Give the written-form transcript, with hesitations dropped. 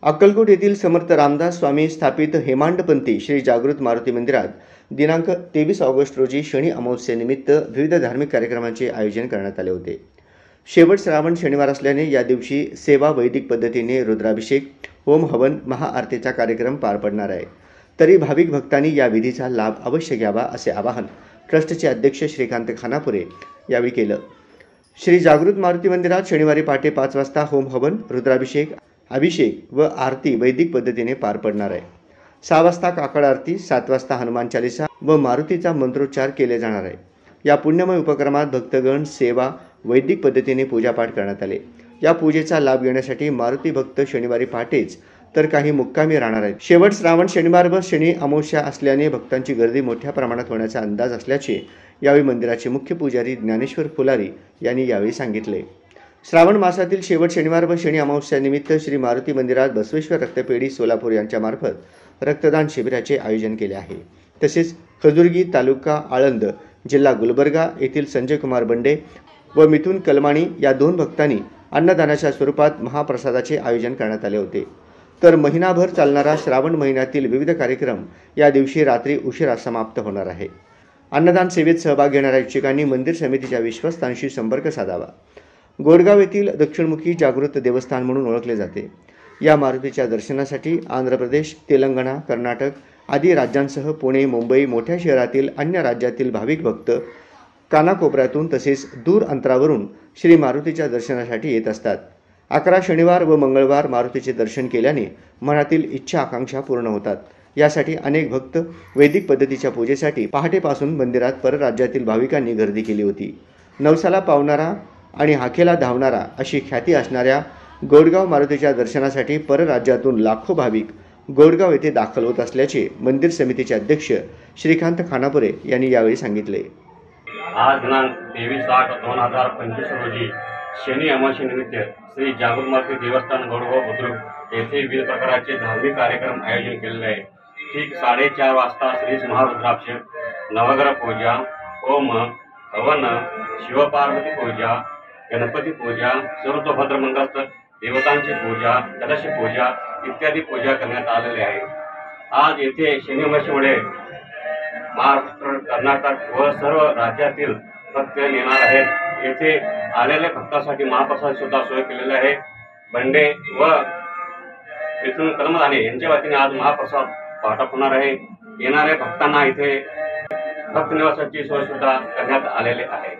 अक्कलकोट येथील समर्थ रामदास स्वामी स्थापित हेमांडपंथी श्री जागृत मारुती मंदिरात दिनांक 23 ऑगस्ट रोजी शनी अमावस्येनिमित्त विविध धार्मिक कार्यक्रमांचे आयोजन करण्यात आले होते। शेवट श्रावण शनिवार असल्याने या दिवशी सेवा वैदिक पद्धतीने रुद्राभिषेक, होम हवन, महाआरतीचा कार्यक्रम पार पडणार आहे। तरी भाविक भक्तांनी या विधीचा लाभ अवश्य घ्यावा असे आवाहन ट्रस्टचे अध्यक्ष श्रीकांत खानापुरे यावेळी केले। श्री जागृत मारुती मंदिरात शनिवारी पहाटे 5 वाजता होम हवन, रुद्राभिषेक, अभिषेक व आरती वैदिक पद्धतीने पार पडणार आहे। 6 वाजता काकड आरती, 7 वाजता हनुमान चालीसा व मारुतीचा मंत्रोच्चार केले जाणार आहे। या पुण्यमय उपक्रमात भक्तगण, सेवा, वैदिक पद्धतीने पूजापाठ करण्यात आले। या पूजेचा लाभ घेण्यासाठी मारुती भक्त शनिवारी पहाटेच तर काही मुक्कामी राहणार आहेत। शेवट श्रावण शनिवार व शनी अमावस्या असल्याने भक्तांची गर्दी मोठ्या प्रमाणात होण्याचा अंदाज असल्याचे यावेळी मंदिराचे मुख्य पुजारी ज्ञानेश्वर फुलारी यांनी यावेळी सांगितले। श्रावण मासातील शेवट शनिवार व शनी अमावस्यानिमित्त श्री मारुती मंदिरात बसवेश्वर रक्तपेढी सोलापूर यांच्या मार्फत रक्तदान शिबिराचे आयोजन केले आहे। तसेच खजुर्गी तालुका आळंद जिल्हा गुलबर्गा येथील संजय कुमार बंडे व मिथुन कलमाणी या 2 भक्तांनी अन्नदानाच्या स्वरूपात महाप्रसादाचे आयोजन करण्यात आले होते। तर महिनाभर चालणारा श्रावण महिन्यातील विविध कार्यक्रम या दिवशी रात्री उशिरा समाप्त होणार आहे। अन्नदान सेवेत सहभाग घेणाऱ्या इच्छुकांनी मंदिर समितीच्या विश्वस्तांशी संपर्क साधावा। गोडगाव येथील दक्षिणमुखी जागृत देवस्थान म्हणून ओळखले जाते। या मारुतीच्या दर्शनासाठी आंध्र प्रदेश, तेलंगणा, कर्नाटक आदी राज्यांसह पुणे, मुंबई, मोठ्या शहरातील अन्य राज्यातील भाविक भक्त कानाकोपऱ्यातून तसेच दूर अंतरावरून श्री मारुतीच्या दर्शनासाठी येत असतात। 11 शनिवार व मंगळवार मारुतीचे दर्शन केल्याने मनातील इच्छा आकांक्षा पूर्ण होतात। यासाठी अनेक भक्त वैदिक पद्धतीच्या पूजेसाठी पहाटेपासून मंदिरात परराज्यातील भाविकांनी गर्दी केली होती। नवसाला पावणारा आणि हाकेला धावणारा अशी ख्याती असणाऱ्या गोडगाव मारुतीच्या दर्शनासाठी परराज्यातून लाखो भाविक गोडगाव येथे दाखल होत असल्याचे मंदिर समितीचे अध्यक्ष श्रीकांत खानापुरे यांनी यावेळी सांगितले। आज दिनांक 23/8/2025 रोजी शनी अमावस्येनिमित्त श्री जागृत मारुती देवस्थान गोडगाव बुद्रुक येथे विविध प्रकारचे धार्मिक कार्यक्रम आयोजन केलेले आहे। ठीक 4:30 वाजता श्री महारुद्राभिषेक, नवग्रह पूजा, होम हवन, शिवपार्वती पूजा, गणपती पूजा, सर्वतोभद्र मंगलस्थ देवतांची पूजा, कलश पूजा इत्यादी पूजा करण्यात आलेली आहे। आज येथे शनी अमावस्येमुळे महाराष्ट्र, कर्नाटक व सर्व राज्यातील भक्त येणार आहेत। येथे आलेल्या भक्तांसाठी महाप्रसाद सुद्धा सोय केलेली आहे। बंडे व मिथुन कलमाणी यांच्या वतीने आज महाप्रसाद वाटप होणार आहे। येणाऱ्या भक्तांना इथे भक्त निवासाची सोय सुद्धा करण्यात आलेली आहे।